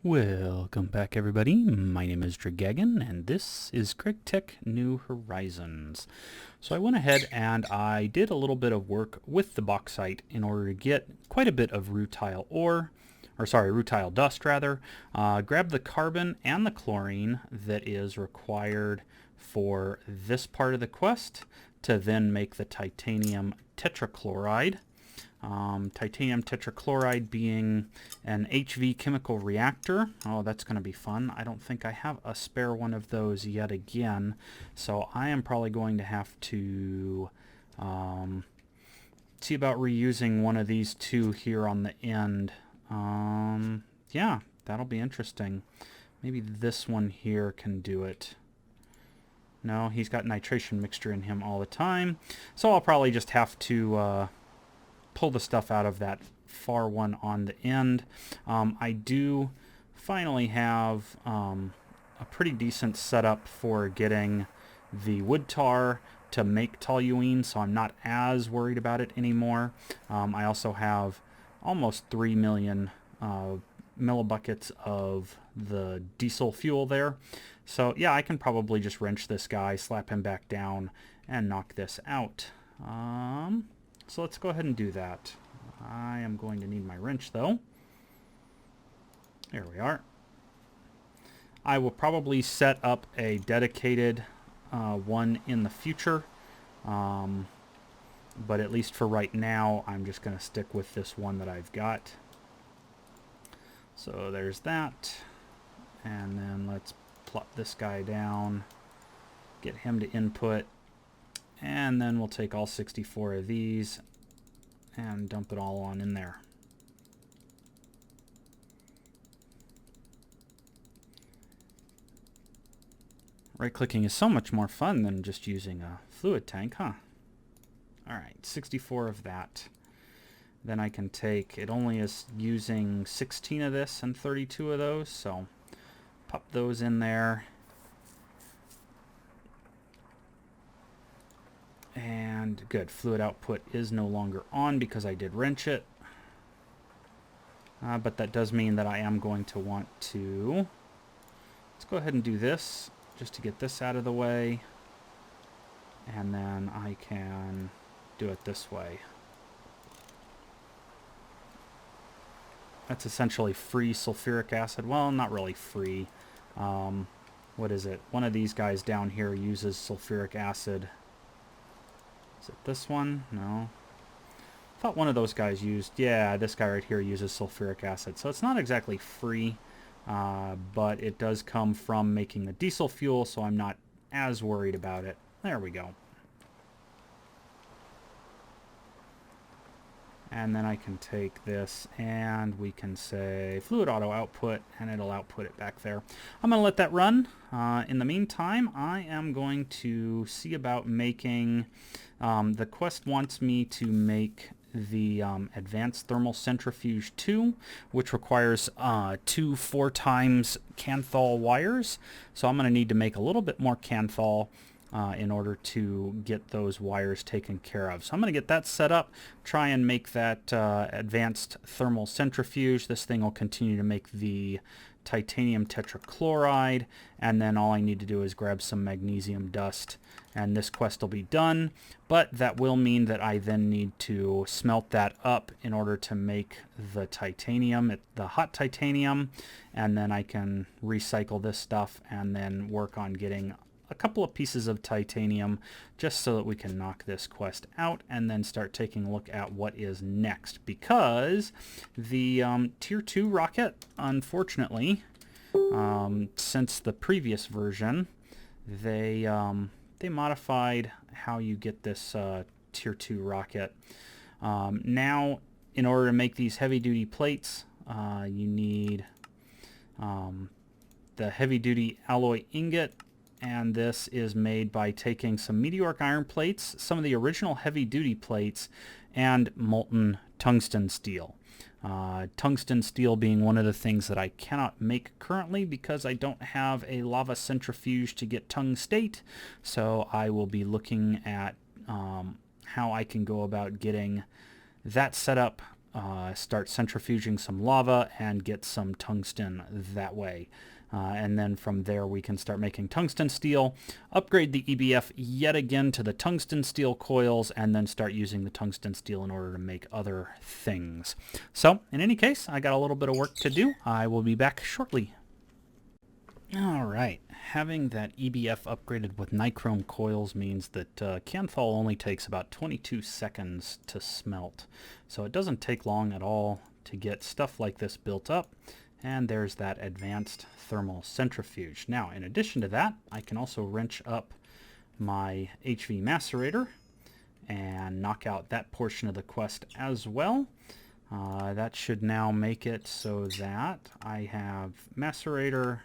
Welcome back, everybody. My name is Gregtech, and this is Gregtech New Horizons. So I went ahead and I did a little bit of work with the bauxite in order to get quite a bit of rutile rutile dust rather. Grab the carbon and the chlorine that is required for this part of the quest to then make the titanium tetrachloride. Titanium tetrachloride being an HV chemical reactor. Oh, that's going to be fun. I don't think I have a spare one of those yet again, so I am probably going to have to see about reusing one of these two here on the end. Yeah, that'll be interesting. Maybe this one here can do it. No, he's got nitration mixture in him all the time, so I'll probably just have to pull the stuff out of that far one on the end. I do finally have a pretty decent setup for getting the wood tar to make toluene, so I'm not as worried about it anymore. I also have almost 3 million millibuckets of the diesel fuel there. So yeah, I can probably just wrench this guy, slap him back down, and knock this out. So let's go ahead and do that. I am going to need my wrench though. There we are. I will probably set up a dedicated one in the future. But at least for right now, I'm just going to stick with this one that I've got. So there's that. And then let's plop this guy down. Get him to input. And then we'll take all 64 of these and dump it all on in there. Right-clicking is so much more fun than just using a fluid tank, huh? Alright, 64 of that. Then I can take, it only is using 16 of this and 32 of those, so pop those in there. And good, fluid output is no longer on because I did wrench it. But that does mean that I am going to want to... Let's go ahead and do this, just to get this out of the way. And then I can do it this way. That's essentially free sulfuric acid. Well, not really free. What is it? One of these guys down here uses sulfuric acid. Is it this one? No. I thought one of those guys used... Yeah, this guy right here uses sulfuric acid. So it's not exactly free, but it does come from making the diesel fuel, so I'm not as worried about it. There we go. And then I can take this and we can say fluid auto output, and it'll output it back there. I'm going to let that run. In the meantime, I am going to see about making... the quest wants me to make the Advanced Thermal Centrifuge 2, which requires 2 4x Canthal wires. So I'm going to need to make a little bit more Canthal in order to get those wires taken care of. So I'm going to get that set up, try and make that Advanced Thermal Centrifuge. This thing will continue to make the titanium tetrachloride, and then all I need to do is grab some magnesium dust, and this quest will be done. But that will mean that I then need to smelt that up in order to make the titanium, the hot titanium, and then I can recycle this stuff and then work on getting a couple of pieces of titanium just so that we can knock this quest out and then start taking a look at what is next, because the tier 2 rocket, unfortunately, since the previous version, they modified how you get this tier 2 rocket. Now, in order to make these heavy duty plates, you need the heavy duty alloy ingot. And this is made by taking some meteoric iron plates, some of the original heavy-duty plates, and molten tungsten steel. Tungsten steel being one of the things that I cannot make currently because I don't have a lava centrifuge to get tungstate. So I will be looking at how I can go about getting that set up start centrifuging some lava and get some tungsten that way. And then from there we can start making tungsten steel, upgrade the EBF yet again to the tungsten steel coils, and then start using the tungsten steel in order to make other things. So in any case, I got a little bit of work to do. I will be back shortly. Alright, having that EBF upgraded with nichrome coils means that Canthal only takes about 22 seconds to smelt. So it doesn't take long at all to get stuff like this built up. And there's that advanced thermal centrifuge. Now, in addition to that, I can also wrench up my HV macerator and knock out that portion of the quest as well. That should now make it so that I have macerator,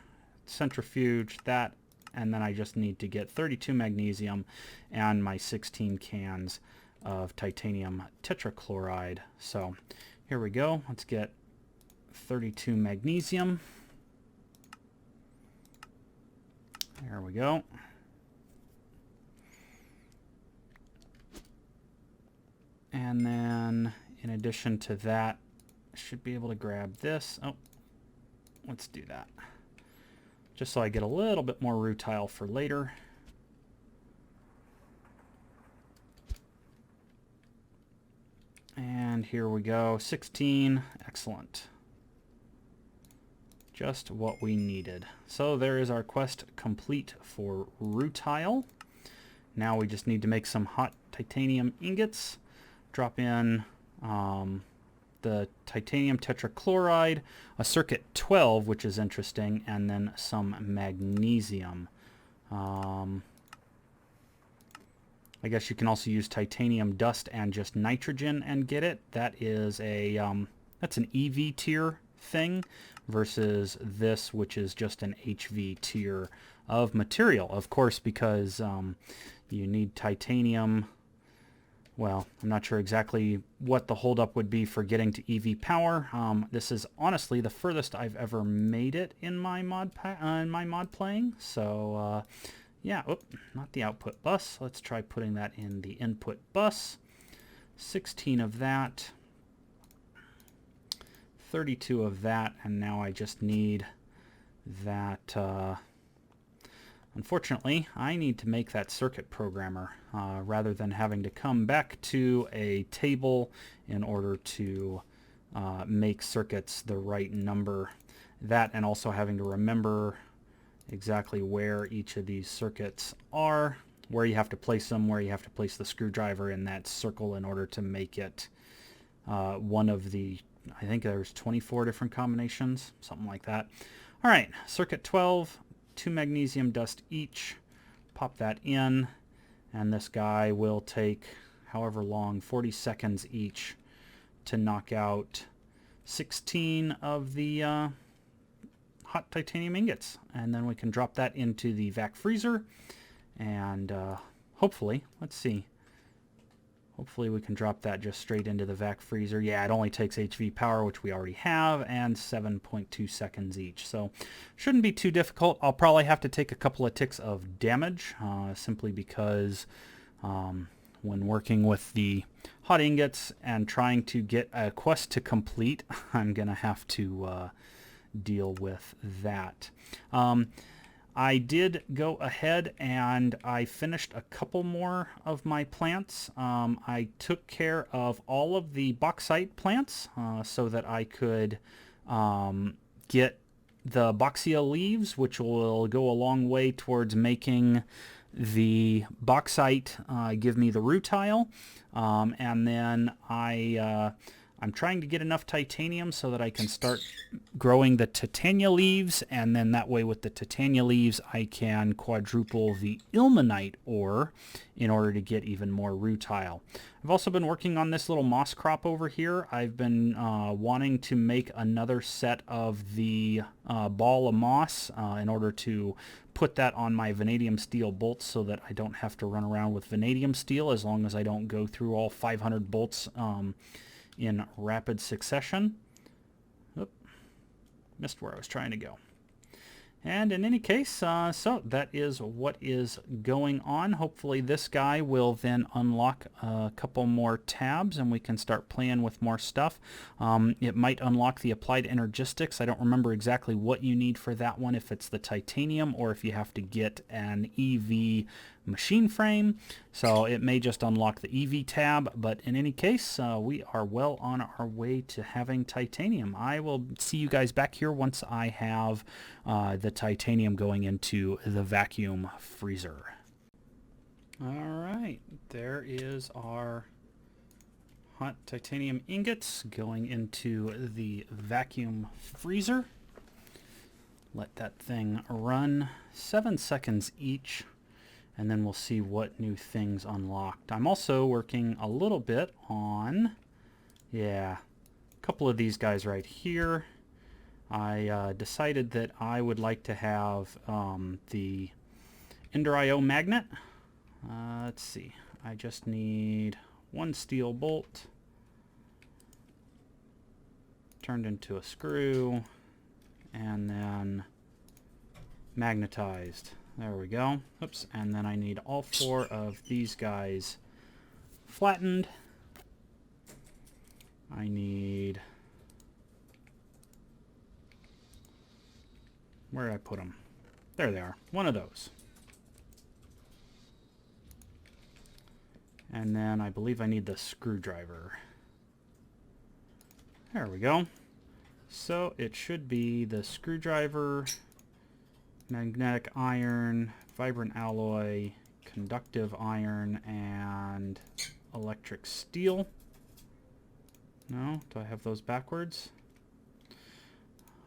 centrifuge, that, and then I just need to get 32 magnesium and my 16 cans of titanium tetrachloride. So here we go. Let's get 32 magnesium. There we go. And then in addition to that, I should be able to grab this. Oh, let's do that. Just so I get a little bit more rutile for later. And here we go, 16, excellent. Just what we needed. So there is our quest complete for rutile. Now we just need to make some hot titanium ingots, drop in the titanium tetrachloride, a circuit 12, which is interesting, and then some magnesium. I guess you can also use titanium dust and just nitrogen and get it. That is a that's an EV tier thing versus this, which is just an HV tier of material. Of course, because you need titanium. Well, I'm not sure exactly what the holdup would be for getting to EV power. This is honestly the furthest I've ever made it in my mod playing. So yeah, not the output bus. Let's try putting that in the input bus. 16 of that, 32 of that, and now I just need that. Unfortunately, I need to make that circuit programmer rather than having to come back to a table in order to make circuits the right number. That, and also having to remember exactly where each of these circuits are, where you have to place them, where you have to place the screwdriver in that circle in order to make it one of the, I think there's 24 different combinations, something like that. All right, circuit 12. 2 magnesium dust each, pop that in, and this guy will take however long, 40 seconds each, to knock out 16 of the hot titanium ingots. And then we can drop that into the vac freezer, and hopefully, let's see, hopefully we can drop that just straight into the vac freezer. Yeah, it only takes HV power, which we already have, and 7.2 seconds each. So shouldn't be too difficult. I'll probably have to take a couple of ticks of damage, simply because when working with the hot ingots and trying to get a quest to complete, I'm going to have to deal with that. I did go ahead and I finished a couple more of my plants. I took care of all of the bauxite plants so that I could get the boxia leaves, which will go a long way towards making the bauxite give me the rutile. And then I'm trying to get enough titanium so that I can start growing the titania leaves, and then that way with the titania leaves I can quadruple the ilmenite ore in order to get even more rutile. I've also been working on this little moss crop over here. I've been wanting to make another set of the ball of moss in order to put that on my vanadium steel bolts so that I don't have to run around with vanadium steel as long as I don't go through all 500 bolts in rapid succession. Oop, missed where I was trying to go. And in any case, so that is what is going on. Hopefully this guy will then unlock a couple more tabs and we can start playing with more stuff. It might unlock the applied energistics. I don't remember exactly what you need for that one, if it's the titanium or if you have to get an EV machine frame. So it may just unlock the EV tab, but in any case, we are well on our way to having titanium. I will see you guys back here once I have the titanium going into the vacuum freezer. All right, there is our hot titanium ingots going into the vacuum freezer. Let that thing run 7 seconds each, and then we'll see what new things unlocked. I'm also working a little bit on, a couple of these guys right here. I decided that I would like to have the Ender IO magnet. Let's see, I just need one steel bolt turned into a screw and then magnetized. There we go. Oops. And then I need all 4 of these guys flattened. I need... Where did I put them? There they are. One of those. And then I believe I need the screwdriver. There we go. So it should be the screwdriver, magnetic iron, vibrant alloy, conductive iron, and electric steel. No? Do I have those backwards?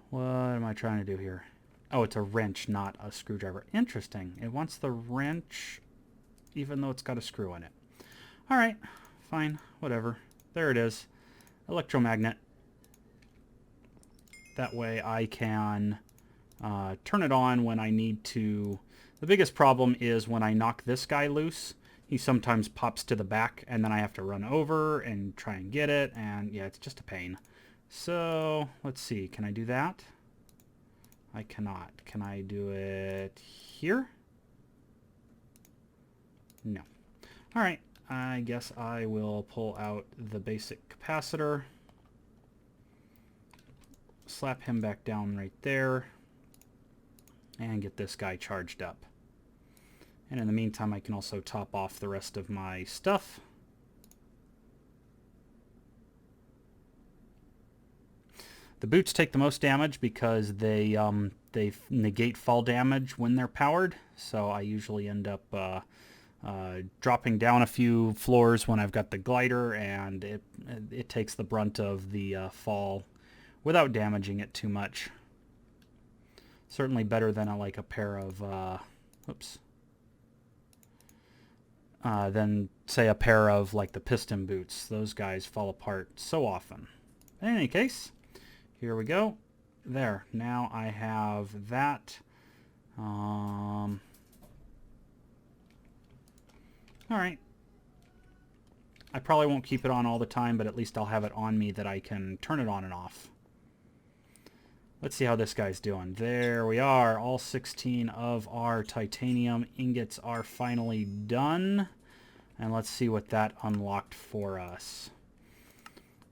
What am I trying to do here? Oh, it's a wrench, not a screwdriver. Interesting. It wants the wrench even though it's got a screw in it. Alright, fine, whatever. There it is. Electromagnet. That way I can turn it on when I need to. The biggest problem is when I knock this guy loose, he sometimes pops to the back and then I have to run over and try and get it, and yeah, it's just a pain. So let's see, can I do that? I cannot. Can I do it here? No. Alright, I guess I will pull out the basic capacitor. Slap him back down right there and get this guy charged up. And in the meantime, I can also top off the rest of my stuff. The boots take the most damage because they negate fall damage when they're powered, so I usually end up dropping down a few floors when I've got the glider, and it takes the brunt of the fall without damaging it too much. Certainly better than like a pair of than say a pair of like the piston boots. Those guys fall apart so often. In any case, here we go. There. Now I have that. All right. I probably won't keep it on all the time, but at least I'll have it on me that I can turn it on and off. Let's see how this guy's doing. There we are. All 16 of our titanium ingots are finally done. And let's see what that unlocked for us.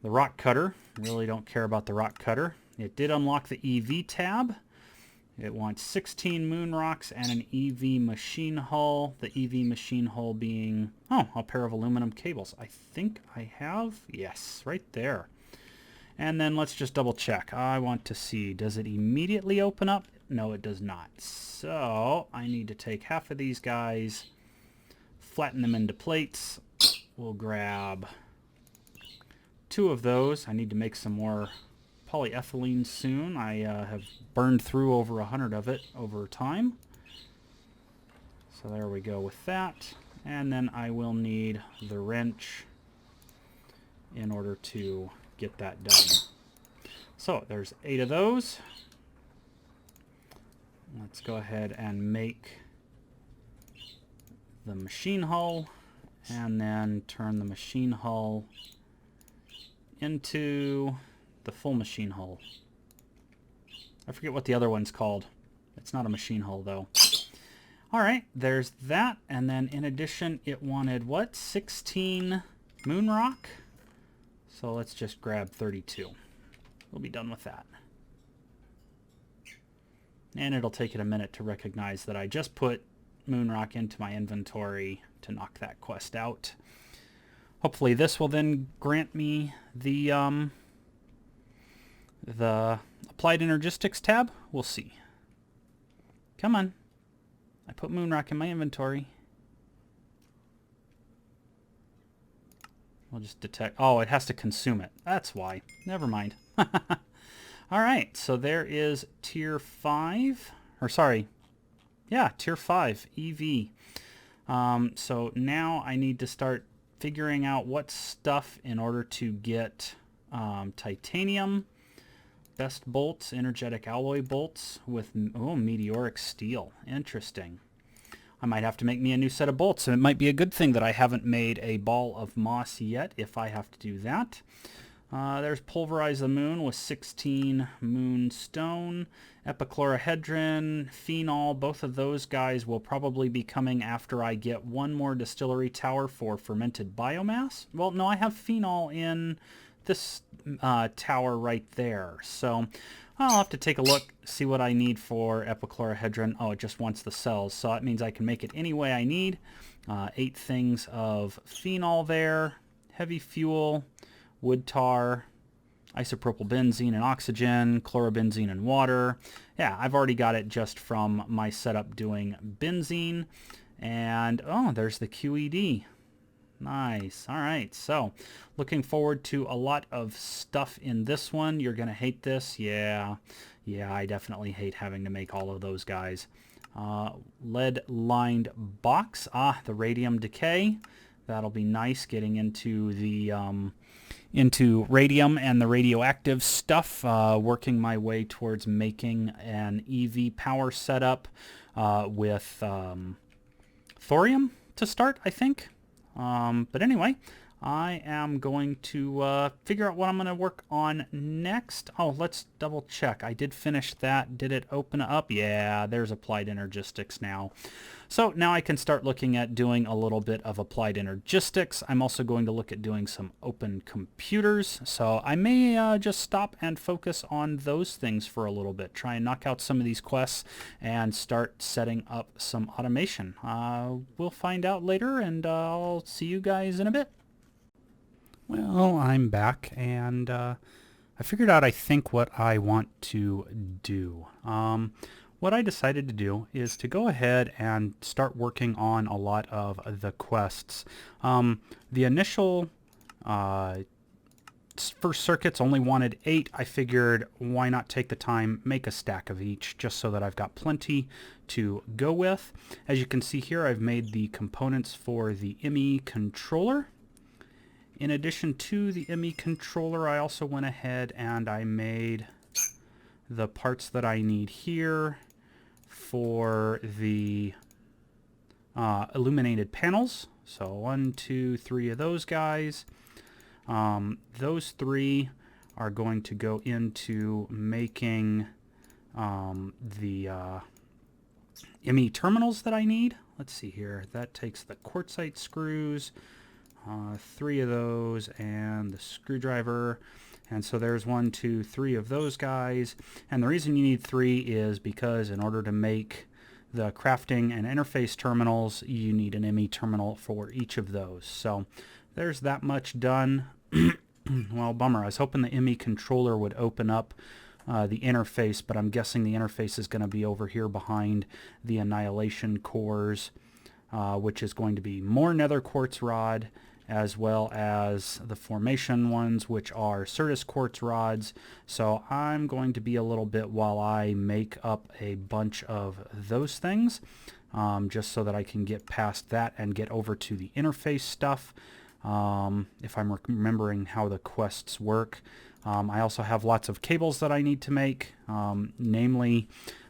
The rock cutter. Really don't care about the rock cutter. It did unlock the EV tab. It wants 16 moon rocks and an EV machine hull. The EV machine hull being, a pair of aluminum cables. I think I have, yes, right there. And then let's just double check. I want to see, does it immediately open up? No, it does not. So I need to take half of these guys, flatten them into plates. We'll grab 2 of those. I need to make some more polyethylene soon. I have burned through over 100 of it over time. So there we go with that. And then I will need the wrench in order to get that done. So there's 8 of those. Let's go ahead and make the machine hull and then turn the machine hull into the full machine hull. I forget what the other one's called. It's not a machine hull, though. All right, there's that. And then in addition, it wanted, what, 16 moon rock? So let's just grab 32. We'll be done with that. And it'll take it a minute to recognize that I just put moon rock into my inventory to knock that quest out. Hopefully this will then grant me the Applied Energistics tab. We'll see. Come on. I put moon rock in my inventory. We'll just detect... Oh, it has to consume it. That's why. Never mind. All right, so there is tier 5. Or sorry. Yeah, tier 5 EV. So now I need to start figuring out what stuff in order to get titanium, best bolts, energetic alloy bolts with, oh, meteoric steel. Interesting. I might have to make me a new set of bolts, and it might be a good thing that I haven't made a ball of moss yet if I have to do that. There's Pulverize the Moon with 16 moonstone, epichlorohedron, phenol. Both of those guys will probably be coming after I get one more distillery tower for fermented biomass. Well, no, I have phenol in this tower right there. So I'll have to take a look, see what I need for epichlorohedron. Oh, it just wants the cells, so that means I can make it any way I need. 8 things of phenol there, heavy fuel, wood tar, isopropyl benzene and oxygen, chlorobenzene and water. Yeah, I've already got it just from my setup doing benzene. And, oh, there's the QED. Nice. All right, so looking forward to a lot of stuff in this one. You're going to hate this. Yeah, I definitely hate having to make all of those guys. Lead-lined box. Ah, the radium decay. That'll be nice getting into the... into radium and the radioactive stuff, working my way towards making an EV power setup with thorium to start, I think. But anyway, I am going to figure out what I'm going to work on next. Oh, let's double check. I did finish that. Did it open up? Yeah, there's Applied Energistics now. So now I can start looking at doing a little bit of Applied Energistics. I'm also going to look at doing some open computers. So I may just stop and focus on those things for a little bit. Try and knock out some of these quests and start setting up some automation. We'll find out later, and I'll see you guys in a bit. Well, I'm back, and I figured out, I think, what I want to do. What I decided to do is to go ahead and start working on a lot of the quests. The initial first circuits only wanted 8. I figured, why not take the time, make a stack of each, just so that I've got plenty to go with. As you can see here, I've made the components for the ME controller. In addition to the ME controller, I also went ahead and I made the parts that I need here for the illuminated panels. So 1, 2, 3 of those guys. Those 3 are going to go into making the ME terminals that I need. Let's see here. That takes the quartzite screws, 3 of those, and the screwdriver. And so there's 1, 2, 3 of those guys. And the reason you need 3 is because in order to make the crafting and interface terminals, you need an ME terminal for each of those. So there's that much done. Well, bummer. I was hoping the ME controller would open up the interface, but I'm guessing the interface is going to be over here behind the annihilation cores, which is going to be more nether quartz rod, as well as the formation ones, which are Certus quartz rods. So I'm going to be a little bit while I make up a bunch of those things, just so that I can get past that and get over to the interface stuff, if I'm remembering how the quests work. I also have lots of cables that I need to make, namely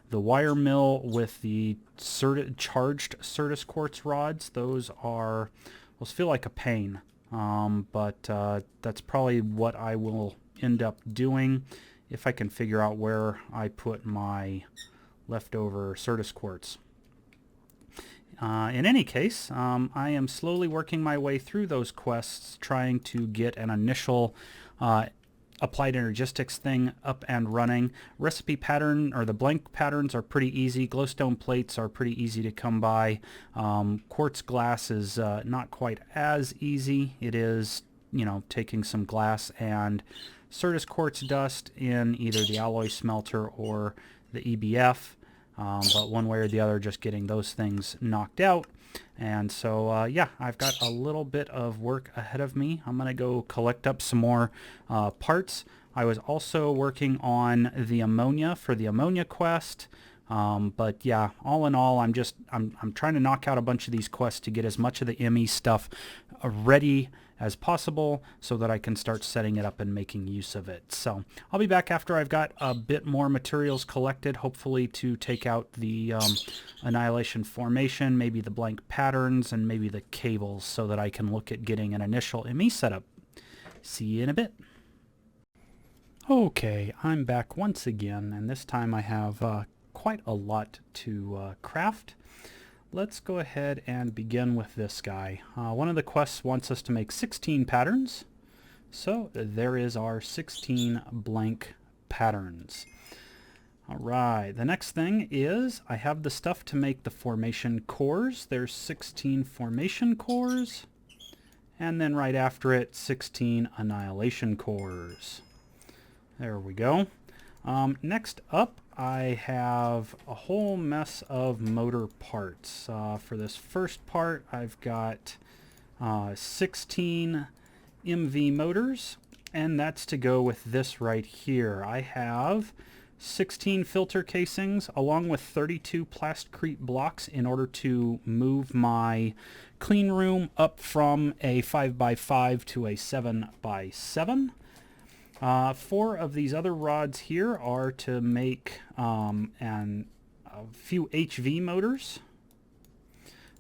the wire mill with the charged Certus quartz rods. Those feel like a pain, but that's probably what I will end up doing if I can figure out where I put my leftover Certus quartz. In any case, I am slowly working my way through those quests, trying to get an initial applied energistics thing up and running. Recipe pattern, or the blank patterns, are pretty easy. Glowstone plates are pretty easy to come by. Quartz glass is not quite as easy. It is, you know, taking some glass and Certus quartz dust in either the alloy smelter or the EBF. But one way or the other, just getting those things knocked out. And so, yeah, I've got a little bit of work ahead of me. I'm going to go collect up some more parts. I was also working on the ammonia for the ammonia quest. But yeah, all in all, I'm trying to knock out a bunch of these quests to get as much of the ME stuff ready as possible so that I can start setting it up and making use of it. So I'll be back after I've got a bit more materials collected, hopefully to take out the annihilation formation, maybe the blank patterns, and maybe the cables, so that I can look at getting an initial ME setup. See you in a bit. Okay, I'm back once again, and this time I have quite a lot to craft. Let's go ahead and begin with this guy. One of the quests wants us to make 16 patterns. So there is our 16 blank patterns. Alright, the next thing is I have the stuff to make the formation cores. There's 16 formation cores. And then right after it, 16 annihilation cores. There we go. Next up, I have a whole mess of motor parts. For this first part, I've got 16 MV motors, and that's to go with this right here. I have 16 filter casings along with 32 plastcrete blocks in order to move my clean room up from a 5x5 to a 7x7. 4 of these other rods here are to make a few HV motors.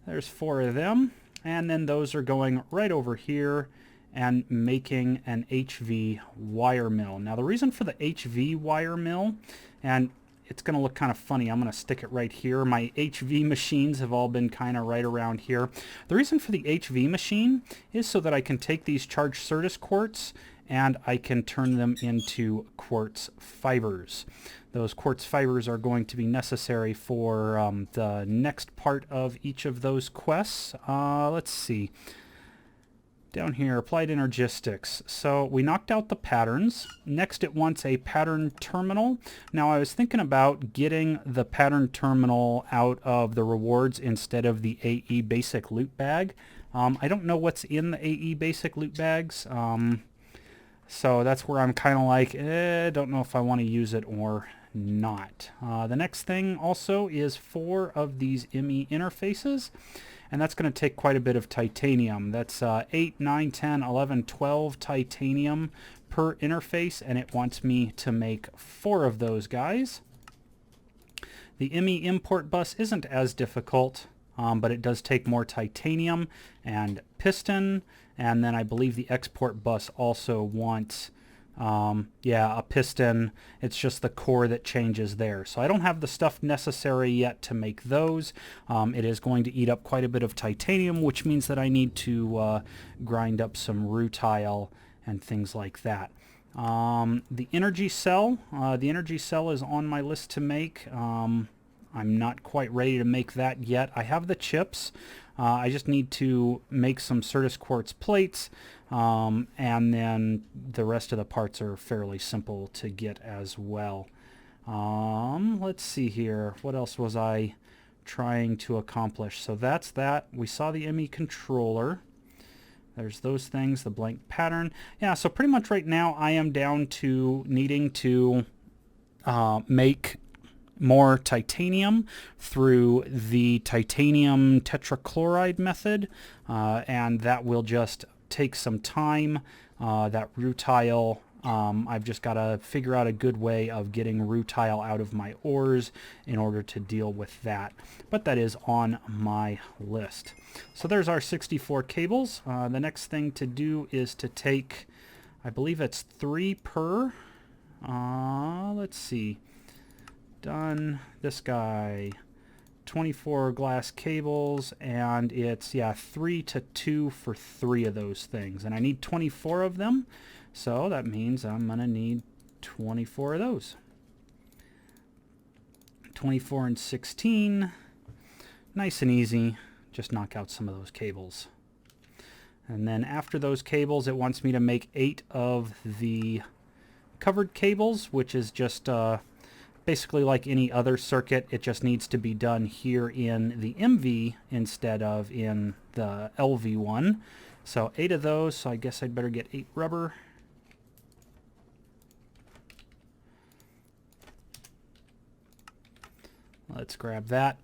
There's 4 of them, and then those are going right over here and making an HV wire mill. Now the reason for the HV wire mill, and it's going to look kind of funny, I'm going to stick it right here. My HV machines have all been kind of right around here. The reason for the HV machine is so that I can take these charged Certus quartz and I can turn them into quartz fibers. Those quartz fibers are going to be necessary for the next part of each of those quests. Let's see. Down here, applied energistics. So we knocked out the patterns. Next it wants a pattern terminal. Now I was thinking about getting the pattern terminal out of the rewards instead of the AE basic loot bag. I don't know what's in the AE basic loot bags. So that's where I'm kind of like, don't know if I want to use it or not. The next thing also is 4 of these ME interfaces, and that's going to take quite a bit of titanium. That's 8, 9, 10, 11, 12 titanium per interface, and it wants me to make 4 of those guys. The ME import bus isn't as difficult, but it does take more titanium and piston. And then I believe the export bus also wants, a piston. It's just the core that changes there. So I don't have the stuff necessary yet to make those. It is going to eat up quite a bit of titanium, which means that I need to grind up some rutile and things like that. The energy cell is on my list to make. I'm not quite ready to make that yet. I have the chips. I just need to make some Certus quartz plates, and then the rest of the parts are fairly simple to get as well. Let's see here. What else was I trying to accomplish? So that's that. We saw the ME controller. There's those things, the blank pattern. Yeah, so pretty much right now I am down to needing to make more titanium through the titanium tetrachloride method, and that will just take some time. That rutile, I've just got to figure out a good way of getting rutile out of my ores in order to deal with that, but that is on my list. So there's our 64 cables. The next thing to do is to take, I believe it's 3 per, let's see, done. This guy, 24 glass cables, and it's, yeah, 3 to 2 for 3 of those things. And I need 24 of them, so that means I'm going to need 24 of those. 24 and 16. Nice and easy. Just knock out some of those cables. And then after those cables, it wants me to make 8 of the covered cables, which is just basically like any other circuit. It just needs to be done here in the MV instead of in the LV one. So 8 of those, so I guess I'd better get 8 rubber. Let's grab that.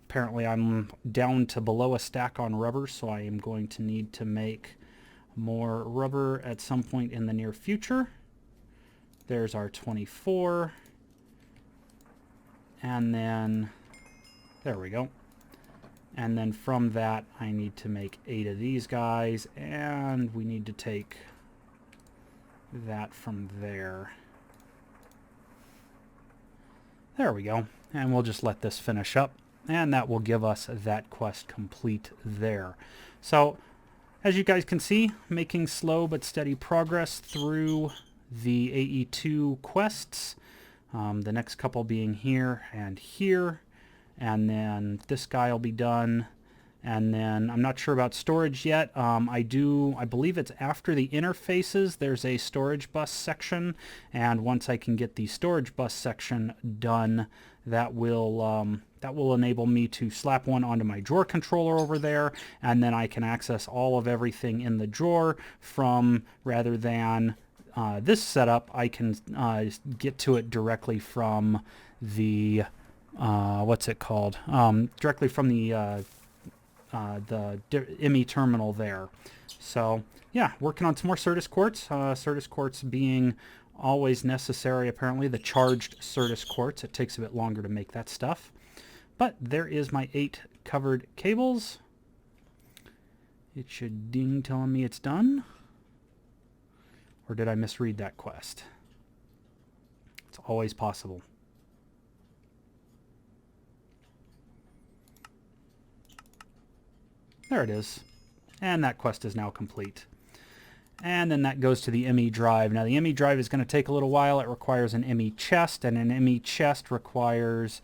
Apparently I'm down to below a stack on rubber, so I am going to need to make more rubber at some point in the near future. There's our 24. And then, there we go. And then from that, I need to make 8 of these guys, and we need to take that from there. There we go. And we'll just let this finish up, and that will give us that quest complete there. So, as you guys can see, making slow but steady progress through the AE2 quests. The next couple being here and here, and then this guy will be done. And then I'm not sure about storage yet. I believe it's after the interfaces. There's a storage bus section, and once I can get the storage bus section done, that will enable me to slap one onto my drawer controller over there, and then I can access all of everything in the drawer from, rather than this setup, I can get to it directly from the what's it called? Directly from the ME terminal there. So yeah, working on some more Certus quartz. Certus quartz being always necessary, apparently, the charged Certus quartz. It takes a bit longer to make that stuff. But there is my 8 covered cables. It should ding telling me it's done. Or did I misread that quest? It's always possible. There it is. And that quest is now complete. And then that goes to the ME drive. Now the ME drive is going to take a little while. It requires an ME chest, and an ME chest requires,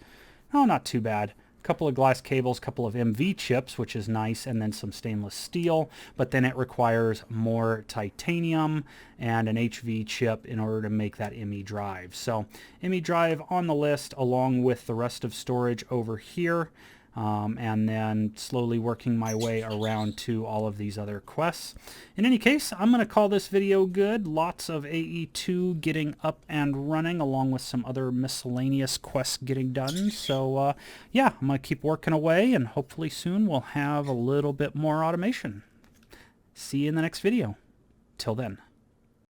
oh, not too bad, a couple of glass cables, couple of MV chips, which is nice, and then some stainless steel. But then it requires more titanium and an HV chip in order to make that ME drive. So ME drive on the list, along with the rest of storage over here. And then slowly working my way around to all of these other quests. In any case, I'm going to call this video good. Lots of AE2 getting up and running, along with some other miscellaneous quests getting done. So yeah, I'm going to keep working away, and hopefully soon we'll have a little bit more automation. See you in the next video. Till then.